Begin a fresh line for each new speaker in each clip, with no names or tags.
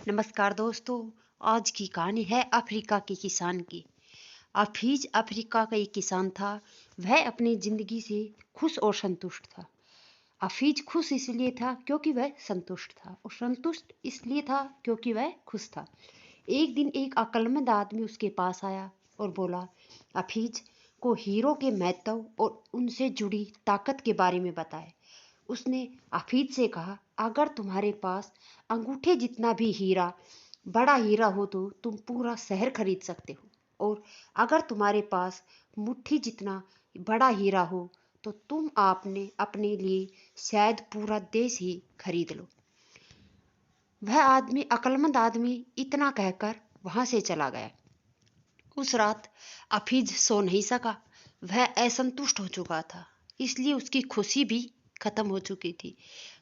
नमस्कार दोस्तों। आज की कहानी है अफ्रीका के किसान की। हफीज अफ्रीका का एक किसान था। वह अपनी जिंदगी से खुश और संतुष्ट था। हफीज खुश इसलिए था क्योंकि वह संतुष्ट था, और संतुष्ट इसलिए था क्योंकि वह खुश था। एक दिन एक अक्लमंद आदमी उसके पास आया और बोला, हफीज को हीरो के महत्व और उनसे जुड़ी ताकत के बारे में बताए। उसने हफीज से कहा, अगर तुम्हारे पास अंगूठे जितना भी बड़ा हीरा हो तो तुम पूरा शहर खरीद सकते हो, और अगर तुम्हारे पास मुट्ठी जितना बड़ा हीरा हो तो तुम आपने अपने लिए शायद पूरा देश ही खरीद लो। वह आदमी, अक्लमंद आदमी, इतना कहकर वहां से चला गया। उस रात हफीज सो नहीं सका। वह असंतुष्ट हो चुका था, इसलिए उसकी खुशी भी खत्म हो चुकी थी।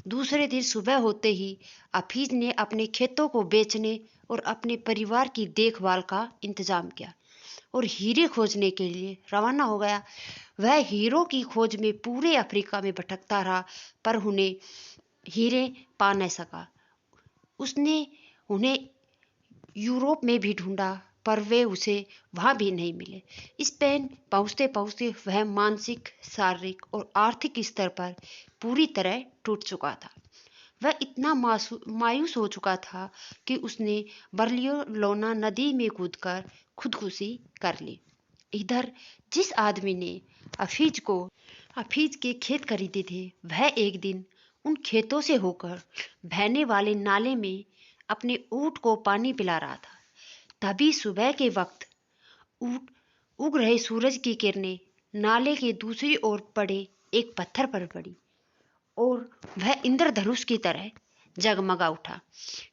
दूसरे दिन सुबह होते ही हफीज ने अपने खेतों को बेचने और अपने परिवार की देखभाल का इंतजाम किया और हीरे खोजने के लिए रवाना हो गया। वह हीरो की खोज में पूरे अफ्रीका में भटकता रहा, पर उन्हें हीरे पा न सका। उसने उन्हें यूरोप में भी ढूंढा, पर वे उसे वहां भी नहीं मिले। स्पेन पहुंचते पहुंचते वह मानसिक, शारीरिक और आर्थिक स्तर पर पूरी तरह टूट चुका था। वह इतना मायूस हो चुका था कि उसने बर्लियोलोना नदी में कूदकर खुदकुशी कर ली। इधर जिस आदमी ने हफीज के खेत खरीदे थे, वह एक दिन उन खेतों से होकर बहने वाले नाले में अपने ऊंट को पानी पिला रहा था। तभी सुबह के वक्त उग रहे सूरज की किरणें नाले के दूसरी ओर पड़े एक पत्थर पर पड़ी और वह इंद्रधनुष की तरह जगमगा उठा।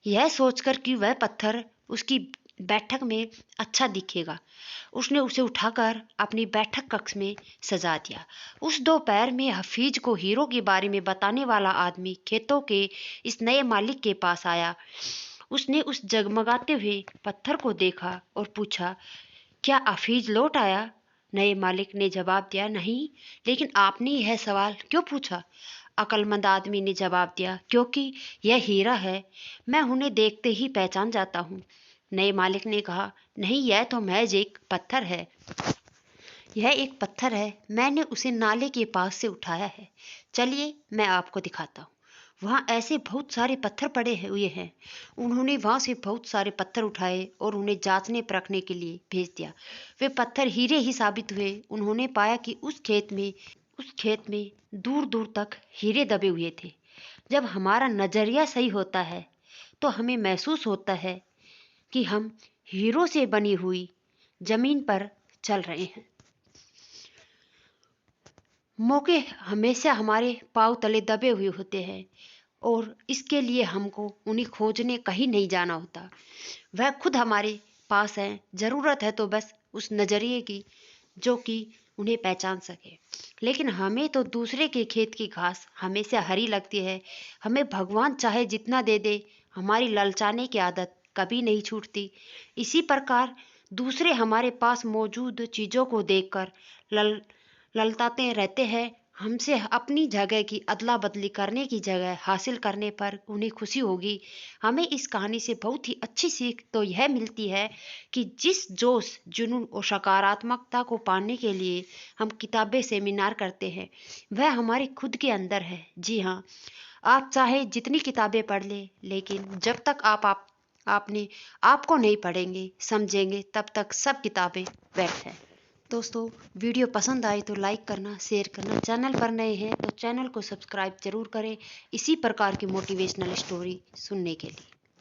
यह सोचकर कि वह पत्थर उसकी बैठक में अच्छा दिखेगा, उसने उसे उठाकर अपनी बैठक कक्ष में सजा दिया। उस दोपहर में हफीज को हीरो के बारे में बताने वाला आदमी खेतों के इस नए मालिक के पास आया। उसने उस जगमगाते हुए पत्थर को देखा और पूछा, क्या हफीज लौट आया? नए मालिक ने जवाब दिया, नहीं, लेकिन आपने यह सवाल क्यों पूछा? अक्लमंद आदमी ने जवाब दिया, क्योंकि यह हीरा है, मैं उन्हें देखते ही पहचान जाता हूँ। नए मालिक ने कहा, नहीं, यह तो महज एक पत्थर है। यह एक पत्थर है, मैंने उसे नाले के पास से उठाया है। चलिए मैं आपको दिखाता हूँ। वहाँ ऐसे बहुत सारे पत्थर पड़े हुए हैं। उन्होंने वहाँ से बहुत सारे पत्थर उठाए और उन्हें जांचने परखने के लिए भेज दिया। वे पत्थर हीरे ही साबित हुए। उन्होंने पाया कि उस खेत में दूर दूर तक हीरे दबे हुए थे। जब हमारा नजरिया सही होता है तो हमें महसूस होता है कि हम हीरो से बनी हुई जमीन पर चल रहे हैं। मौके हमेशा हमारे पांव तले दबे हुए होते हैं, और इसके लिए हमको उन्हें खोजने कहीं नहीं जाना होता। वह खुद हमारे पास है। जरूरत है तो बस उस नजरिए की, जो कि उन्हें पहचान सके। लेकिन हमें तो दूसरे के खेत की घास हमेशा हरी लगती है। हमें भगवान चाहे जितना दे दे, हमारी ललचाने की आदत कभी नहीं छूटती। इसी प्रकार दूसरे हमारे पास मौजूद चीजों को देखकर ललचाते रहते हैं। हमसे अपनी जगह की अदला बदली करने की जगह हासिल करने पर उन्हें खुशी होगी। हमें इस कहानी से बहुत ही अच्छी सीख तो यह मिलती है कि जिस जोश, जुनून और सकारात्मकता को पाने के लिए हम किताबें, सेमिनार करते हैं, वह हमारे खुद के अंदर है। जी हाँ, आप चाहे जितनी किताबें पढ़ ले, लेकिन जब तक आपने आपको नहीं पढ़ेंगे, समझेंगे, तब तक सब किताबें व्यर्थ है। दोस्तों, वीडियो पसंद आए तो लाइक करना, शेयर करना, चैनल पर नए हैं तो चैनल को सब्सक्राइब जरूर करें इसी प्रकार की मोटिवेशनल स्टोरी सुनने के लिए।